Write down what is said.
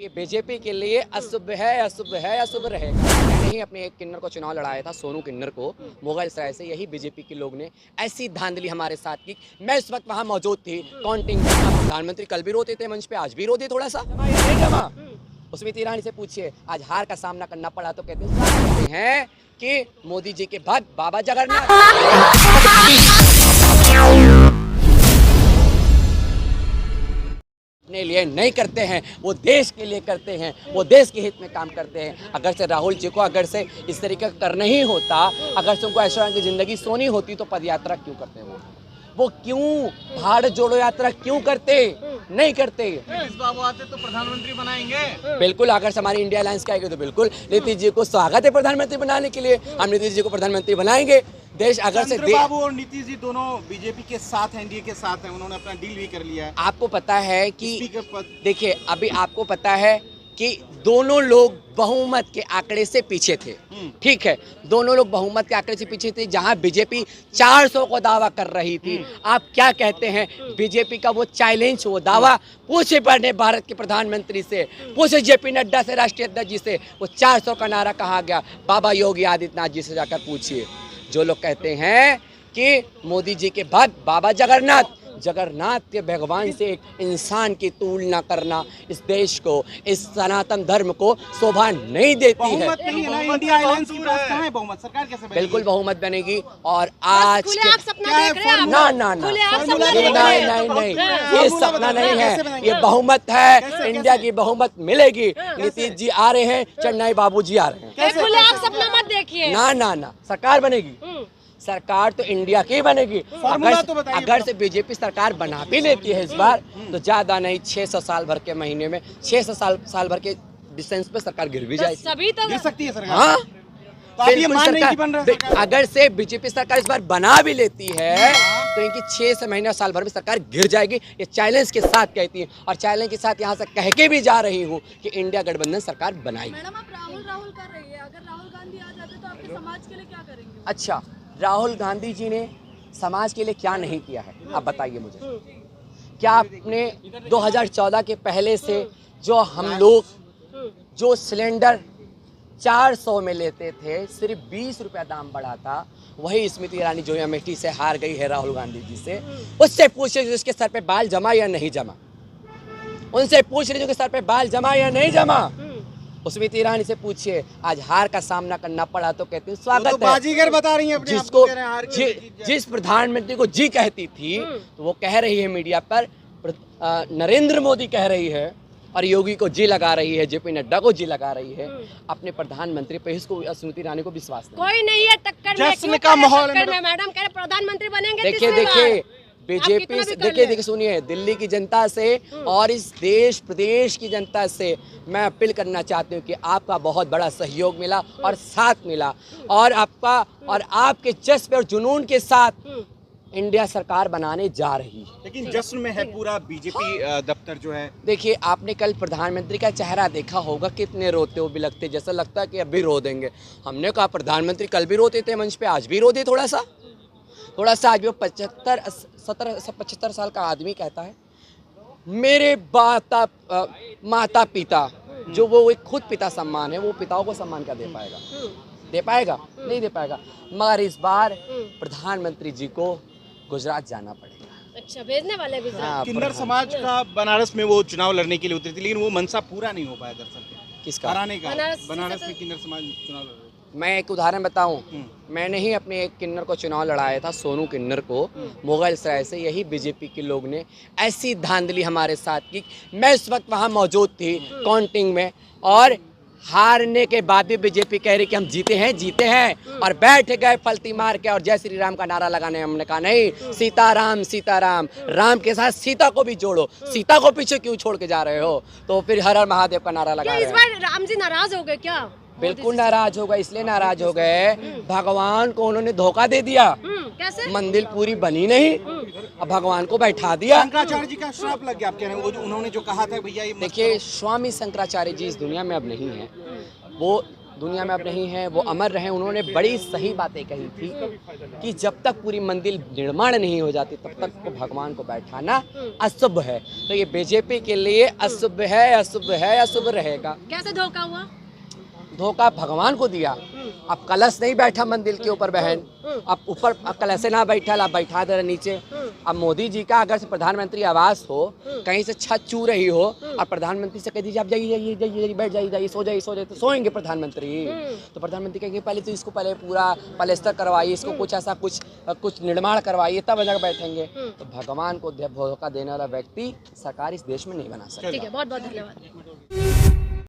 ये बीजेपी के लिए अशुभ है, अशुभ है, अशुभ रहेगा। मैंने ही अपने एक किन्नर को चुनाव लड़ाया था, सोनू किन्नर को, मुगल सराय से। यही बीजेपी के लोग ने ऐसी धांधली हमारे साथ की। मैं इस वक्त वहाँ मौजूद थी काउंटिंग में। प्रधानमंत्री कल भी रोते थे मंच पे, आज भी रोते थोड़ा सा। स्मृति ईरानी से पूछिए, आज हार का सामना करना पड़ा तो कहते हैं कि मोदी जी के बाद बाबा जगन्नाथ अपने लिए नहीं करते हैं, वो देश के लिए करते हैं, वो देश के हित में काम करते हैं। अगर से राहुल जी को अगर से इस तरीके का करना ही होता, अगर से उनको ऐश्वर्या की जिंदगी सोनी होती तो पद यात्रा क्यों करते वो क्यों भारत जोड़ो यात्रा क्यों करते? नहीं करते। नीतीश बाबू आते तो प्रधानमंत्री बनाएंगे। बिल्कुल, अगर से हमारी इंडिया अलायंस आएगी तो बिल्कुल नीतीश जी को स्वागत है प्रधानमंत्री बनाने के लिए। हम नीतीश जी को प्रधानमंत्री बनाएंगे। देश अगर से बाबू और नीतीश जी दोनों बीजेपी के साथ हैं, एनडीए के साथ हैं, उन्होंने अपना डील भी कर लिया है। आपको पता है कि स्पीकर पद, देखिए अभी आपको पता है कि दोनों लोग बहुमत के आंकड़े से पीछे थे। ठीक है, दोनों लोग बहुमत के आंकड़े से पीछे थे। जहां बीजेपी 400 को दावा कर रही थी, आप क्या कहते हैं? बीजेपी का वो चैलेंज, वो दावा पूछे पड़ने भारत के प्रधानमंत्री से, पूछे जेपी नड्डा से, राष्ट्रीय अध्यक्ष जी से, वो 400 का नारा कहाँ गया? बाबा योगी आदित्यनाथ जी से जाकर पूछिए। जो लोग कहते हैं कि मोदी जी के बाद बाबा जगन्नाथ के भगवान से एक इंसान की तुलना करना इस देश को, इस सनातन धर्म को शोभा नहीं देती है। नहीं है ना, इंडिया अलायंस की बात कहाँ है? बहुमत सरकार कैसे बनेगी? बिल्कुल बहुमत बनेगी। और आज आप सपना देख रहे हैं? नहीं, ये सपना नहीं है, ये बहुमत है। इंडिया की बहुमत मिलेगी। नीतीश जी आ रहे हैं, चेन्नई बाबू जी आ रहे हैं। खुले आप सपना मत देखिए। ना, सरकार बनेगी। सरकार तो इंडिया की बनेगी। अगर से बीजेपी सरकार बना भी लेती है इस बार, तो ज्यादा नहीं 600 साल भर के महीने में, 600 साल भर के डिस्टेंस पे सरकार गिर भी जाएगी। सभी तो गिर सकती है सरकार। हाँ, तो ये मान नहीं बन रहा। अगर से बीजेपी सरकार इस बार बना भी लेती है तो इनकी 6 महीने साल भर में सरकार गिर जाएगी। ये चैलेंज के साथ कहती है, और चैलेंज के साथ यहाँ से कह के भी जा रही हूँ कि इंडिया गठबंधन सरकार बनाएगी। मैडम, आप राहुल कर रही है। अगर राहुल गांधी आ जाते तो आपके समाज के लिए क्या करेंगे? अच्छा, राहुल गांधी जी ने समाज के लिए क्या नहीं किया है, आप बताइए मुझे। क्या आपने 2014 के पहले से जो हम लोग जो सिलेंडर 400 में लेते थे, सिर्फ 20 रुपया दाम बढ़ा था, वही स्मृति ईरानी जो अमेठी से हार गई है राहुल गांधी जी से, उससे पूछे जिसके सर पे बाल जमा या नहीं जमा। उनसे पूछ रहे जो सर पे बाल जमा या नहीं जमा। स्मृति ईरानी से पूछिए, आज हार का सामना करना पड़ा तो कहते हैं स्वागत है। बाजीगर बता रही हैं अपने आप जिसको को, जिस प्रधानमंत्री को जी कहती थी, तो वो कह रही है मीडिया पर नरेंद्र मोदी कह रही है, और योगी को जी लगा रही है, जेपी नड्डा को जी लगा रही है। अपने प्रधानमंत्री पे इसको स्मृति ईरानी को विश्वास नहीं। कोई नहीं है टक्कर में। जश्न का माहौल है मैडम कह रहे प्रधानमंत्री बनेंगे। देखिए बीजेपी से, देखिए सुनिए, दिल्ली की जनता से और इस देश प्रदेश की जनता से मैं अपील करना चाहती हूँ कि आपका बहुत बड़ा सहयोग मिला और साथ मिला, और आपका और आपके जज्बे और जुनून के साथ इंडिया सरकार बनाने जा रही है। लेकिन जश्न में है पूरा बीजेपी दफ्तर जो है। देखिए, आपने कल प्रधानमंत्री का चेहरा देखा होगा, कितने रोते हो, बिलखते, जैसा लगता है कि अभी रो देंगे। हमने कहा प्रधानमंत्री कल भी रोते थे मंच पे, आज भी रो दे थोड़ा सा। आज भी वो 75 साल का आदमी कहता है, मेरे माता पिता, जो वो एक खुद पिता सम्मान है, वो पिताओं को सम्मान क्या दे पाएगा? दे पाएगा? नहीं दे पाएगा। मगर इस बार प्रधानमंत्री जी को गुजरात जाना पड़ेगा। अच्छा, भेजने वाले गुजरात। किन्नर समाज का बनारस में वो चुनाव लड़ने के लिए उतरी थी, लेकिन वो मनसा पूरा नहीं हो पाया दरअसल। किसका? हराने का। बनारस में किन्नर समाज चुनाव लड़ रहे। मैं एक उदाहरण बताऊं, मैंने ही अपने एक किन्नर को चुनाव लड़ाया था, सोनू किन्नर को, मुगल सराय से। यही बीजेपी के लोग ने ऐसी धांधली हमारे साथ की। मैं इस वक्त वहां मौजूद थी काउंटिंग में, और हारने के बाद भी बीजेपी कह रही कि हम जीते हैं, और बैठ गए फलती मार के और जय श्री राम का नारा लगाने। हमने कहा नहीं, सीताराम, राम के साथ सीता को भी जोड़ो। सीता को पीछे क्यों छोड़ के जा रहे हो? तो फिर हर हर महादेव का नारा लगा रहे हैं। इस बार राम जी नाराज हो गए क्या? बिल्कुल नाराज हो गए। इसलिए नाराज हो गए, भगवान को उन्होंने धोखा दे दिया। कैसे? मंदिर पूरी बनी नहीं, अब भगवान को बैठा दिया। शंकराचार्य जी का श्राप लग गया, आप कह रहे हैं। वो जो उन्होंने जो कहा था भैया ये, देखिए स्वामी शंकराचार्य जी इस दुनिया में अब नहीं है। वो दुनिया में अब नहीं है, वो अमर रहे। उन्होंने बड़ी सही बातें कही थी कि जब तक पूरी मंदिर निर्माण नहीं हो जाती तब तक को भगवान को बैठाना अशुभ है। तो ये बीजेपी के लिए अशुभ है, अशुभ है, अशुभ रहेगा। कैसे धोखा हुआ? धोखा भगवान को दिया। अब कलश नहीं बैठा मंदिर के ऊपर बहन, अब ऊपर कलश से ना बैठा, अब बैठा दे नीचे। अब मोदी जी का अगर से प्रधानमंत्री आवास हो, कहीं से छत चू रही हो और प्रधानमंत्री से कह दीजिए आप जाइए जाइए जाइए बैठ जाइए जाइए सो जाइए तो सोएंगे प्रधानमंत्री। तो प्रधानमंत्री कहेंगे पहले तो इसको पहले पूरा पलस्तर करवाइए, इसको कुछ ऐसा कुछ निर्माण करवाइए तब जगह बैठेंगे। तो भगवान को धोखा देने वाला व्यक्ति सरकार इस देश में नहीं बना सकता। ठीक है, बहुत बहुत धन्यवाद।